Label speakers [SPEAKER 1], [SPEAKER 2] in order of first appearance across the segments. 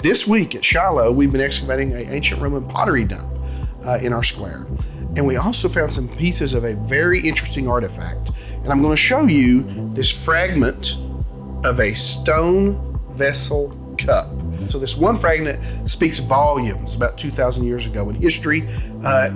[SPEAKER 1] This week at Shiloh, we've been excavating an ancient Roman pottery dump in our square. And we also found some pieces of a very interesting artifact. And I'm going to show you this fragment of a stone vessel cup. So this one fragment speaks volumes about 2,000 years ago in history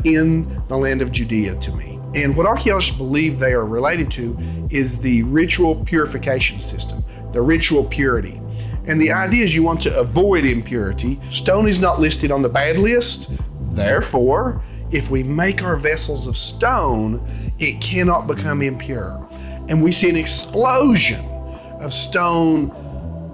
[SPEAKER 1] in the land of Judea to me. And what archaeologists believe they are related to is the ritual purification system, the ritual purity. And the idea is you want to avoid impurity. Stone is not listed on the bad list. Therefore, if we make our vessels of stone, it cannot become impure. And we see an explosion of stone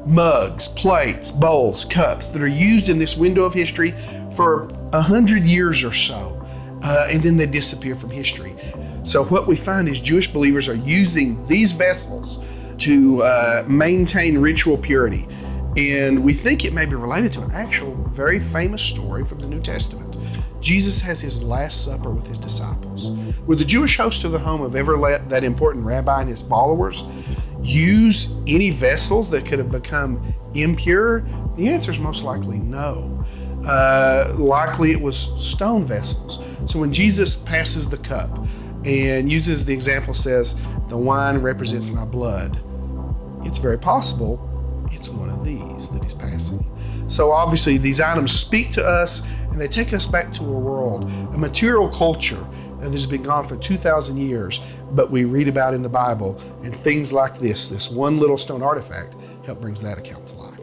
[SPEAKER 1] mugs, plates, bowls, cups that are used in this window of history for 100 years or so. And then they disappear from history. So what we find is Jewish believers are using these vessels to maintain ritual purity. And we think it may be related to an actual very famous story from the New Testament. Jesus has his Last Supper with his disciples. Would the Jewish host of the home have ever let that important rabbi and his followers use any vessels that could have become impure? The answer is most likely no. Likely it was stone vessels. So when Jesus passes the cup and uses the example, says, the wine represents my blood, it's very possible it's one of these that he's passing. So obviously these items speak to us and they take us back to a world, a material culture that has been gone for 2,000 years, but we read about in the Bible, and things like this one little stone artifact help brings that account to life.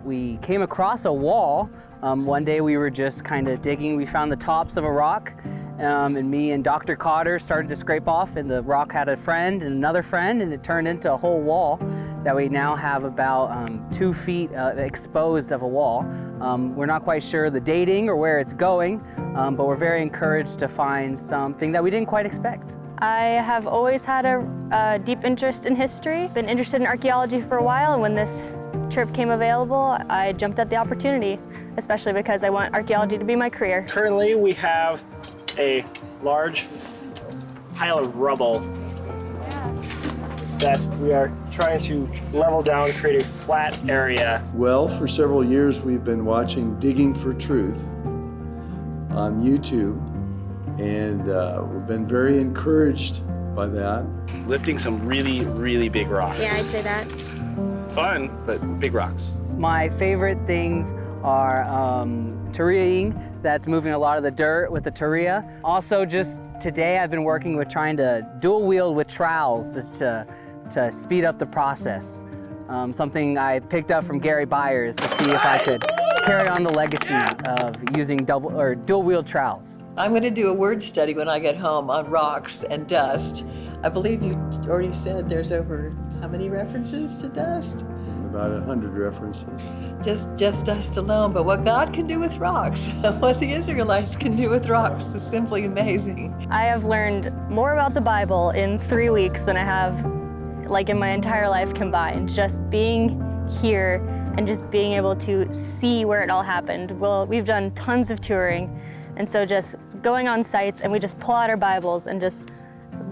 [SPEAKER 2] We came across a wall. One day we were just kind of digging. We found the tops of a rock, and me and Dr. Cotter started to scrape off, and the rock had a friend and another friend, and it turned into a whole wall that we now have about 2 feet exposed of a wall. We're not quite sure the dating or where it's going, but we're very encouraged to find something that we didn't quite expect.
[SPEAKER 3] I have always had a deep interest in history, been interested in archaeology for a while, and when this trip came available, I jumped at the opportunity, especially because I want archaeology to be my career.
[SPEAKER 4] Currently, we have a large pile of rubble that we are trying to level down, create a flat area.
[SPEAKER 5] Well, for several years, we've been watching Digging for Truth on YouTube, and we've been very encouraged by that.
[SPEAKER 4] Lifting some really, really big rocks.
[SPEAKER 6] Yeah, I'd say that.
[SPEAKER 4] Fun, but big rocks.
[SPEAKER 2] My favorite things are terrariing, that's moving a lot of the dirt with the terraria. Also, just today I've been working with trying to dual wield with trowels just to speed up the process. Something I picked up from Gary Byers to see if I could carry on the legacy of using dual wield trowels.
[SPEAKER 7] I'm going to do a word study when I get home on rocks and dust. I believe you already said there's over how many references to dust?
[SPEAKER 5] About 100 references.
[SPEAKER 7] Just dust alone, but what God can do with rocks, what the Israelites can do with rocks is simply amazing.
[SPEAKER 3] I have learned more about the Bible in 3 weeks than I have in my entire life combined. Just being here and just being able to see where it all happened. Well, we've done tons of touring, and so just going on sites and we just pull out our Bibles and just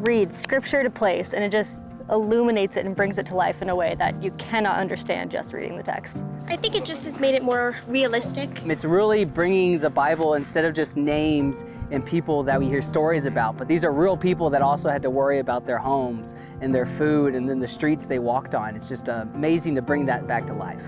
[SPEAKER 3] read scripture to place, and it just illuminates it and brings it to life in a way that you cannot understand just reading the text.
[SPEAKER 6] I think it just has made it more realistic.
[SPEAKER 2] It's really bringing the Bible instead of just names and people that we hear stories about, but these are real people that also had to worry about their homes and their food and then the streets they walked on. It's just amazing to bring that back to life.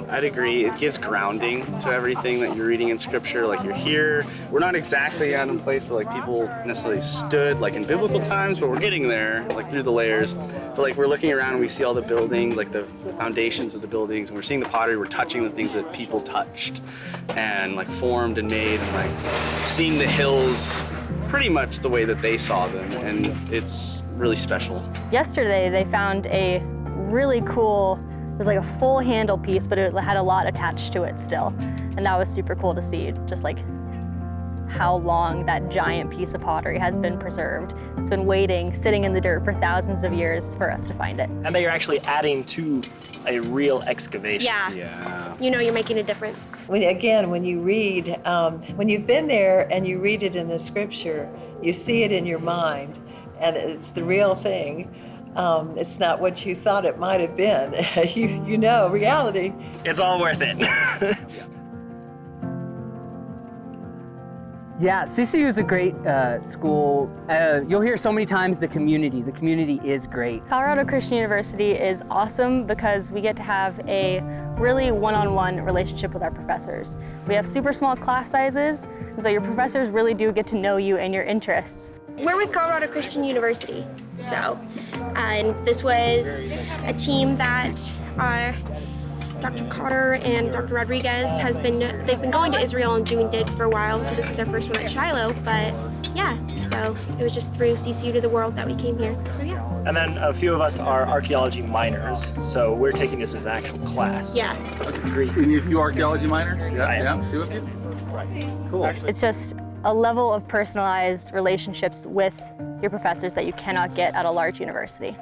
[SPEAKER 4] I'd agree. It gives grounding to everything that you're reading in scripture. Like, you're here. We're not exactly at a place where people necessarily stood in biblical times, but we're getting there through the layers. But we're looking around and we see all the buildings, the foundations of the buildings, and we're seeing the pottery. We're touching the things that people touched and formed and made, and seeing the hills pretty much the way that they saw them, and it's really special.
[SPEAKER 3] Yesterday they found a really cool, it was a full handle piece, but it had a lot attached to it still. And that was super cool to see, just how long that giant piece of pottery has been preserved. It's been waiting, sitting in the dirt for thousands of years for us to find it.
[SPEAKER 4] And they are actually adding to a real excavation.
[SPEAKER 6] Yeah.
[SPEAKER 4] Yeah.
[SPEAKER 6] you know you're making a difference.
[SPEAKER 7] When you read, when you've been there and you read it in the scripture, you see it in your mind, and it's the real thing. It's not what you thought it might have been. you know reality.
[SPEAKER 4] It's all worth it.
[SPEAKER 2] Yeah, CCU is a great school. You'll hear so many times the community is great.
[SPEAKER 3] Colorado Christian University is awesome because we get to have a really one-on-one relationship with our professors. We have super small class sizes, and so your professors really do get to know you and your interests.
[SPEAKER 6] We're with Colorado Christian University, so, and this was a team that Dr. Cotter and Dr. Rodriguez they've been going to Israel and doing digs for a while, so this is our first one at Shiloh, but yeah, so it was just through CCU to the World that we came here, so yeah.
[SPEAKER 8] And then a few of us are archaeology minors, so we're taking this as an actual class.
[SPEAKER 6] Yeah.
[SPEAKER 8] Great.
[SPEAKER 9] And you archaeology minors?
[SPEAKER 8] I am.
[SPEAKER 9] 2 of you? Cool.
[SPEAKER 3] It's just a level of personalized relationships with your professors that you cannot get at a large university.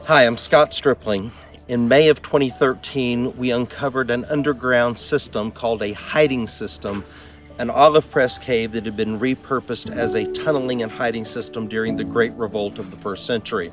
[SPEAKER 10] Hi, I'm Scott Stripling. In May of 2013, we uncovered an underground system called a hiding system, an olive press cave that had been repurposed as a tunneling and hiding system during the Great Revolt of the first century.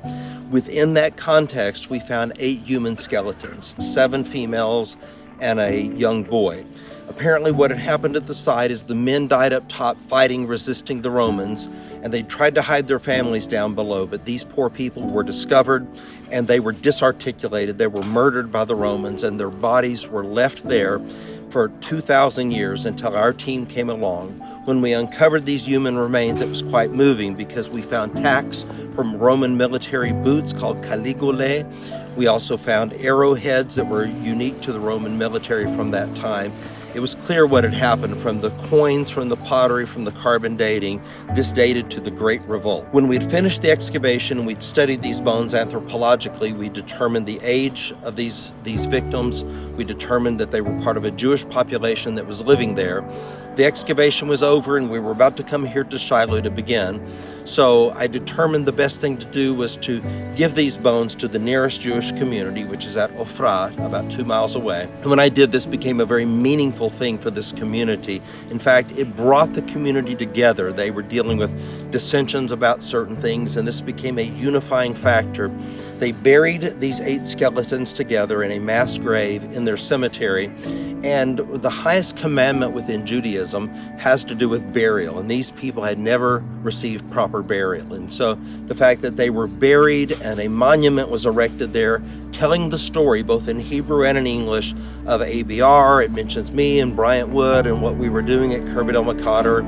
[SPEAKER 10] Within that context, we found 8 human skeletons, 7 females and a young boy. Apparently what had happened at the site is the men died up top fighting, resisting the Romans, and they tried to hide their families down below, but these poor people were discovered and they were disarticulated. They were murdered by the Romans, and their bodies were left there for 2,000 years until our team came along. When we uncovered these human remains, it was quite moving because we found tacks from Roman military boots called caligulae. We also found arrowheads that were unique to the Roman military from that time. It was clear what had happened from the coins, from the pottery, from the carbon dating. This dated to the Great Revolt. When we'd finished the excavation and we'd studied these bones anthropologically, we determined the age of these victims. We determined that they were part of a Jewish population that was living there. The excavation was over and we were about to come here to Shiloh to begin. So I determined the best thing to do was to give these bones to the nearest Jewish community, which is at Ofra, about 2 miles away. And when I did this, became a very meaningful thing for this community. In fact, it brought the community together. They were dealing with dissensions about certain things, and this became a unifying factor. They buried these 8 skeletons together in a mass grave in their cemetery. And the highest commandment within Judaism has to do with burial, and these people had never received proper burial. And so the fact that they were buried and a monument was erected there telling the story both in Hebrew and in English of ABR. It mentions me and Bryant Wood and what we were doing at Kirby Del Macader,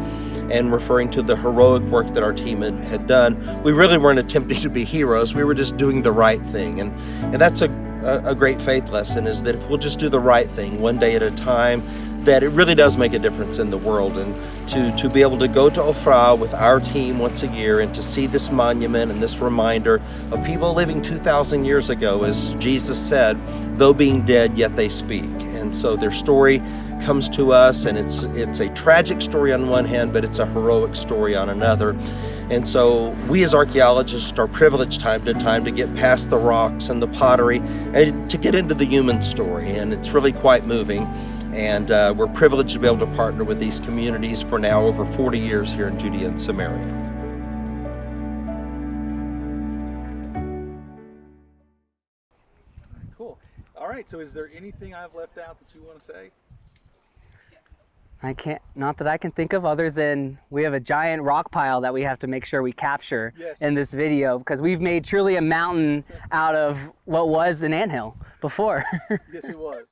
[SPEAKER 10] and referring to the heroic work that our team had done. We really weren't attempting to be heroes. We were just doing the right thing. And that's a great faith lesson, is that if we'll just do the right thing one day at a time, that it really does make a difference in the world. And to be able to go to Ofra with our team once a year and to see this monument and this reminder of people living 2,000 years ago, as Jesus said, though being dead, yet they speak. And so their story comes to us, and it's a tragic story on one hand, but it's a heroic story on another. And so we as archaeologists are privileged time to time to get past the rocks and the pottery and to get into the human story, and it's really quite moving. And we're privileged to be able to partner with these communities for now over 40 years here in Judea and Samaria.
[SPEAKER 9] Cool. All right, so is there anything I've left out that you want to say?
[SPEAKER 2] Not that I can think of, other than we have a giant rock pile that we have to make sure we capture in this video, because we've made truly a mountain out of what was an anthill before.
[SPEAKER 9] Yes, it was.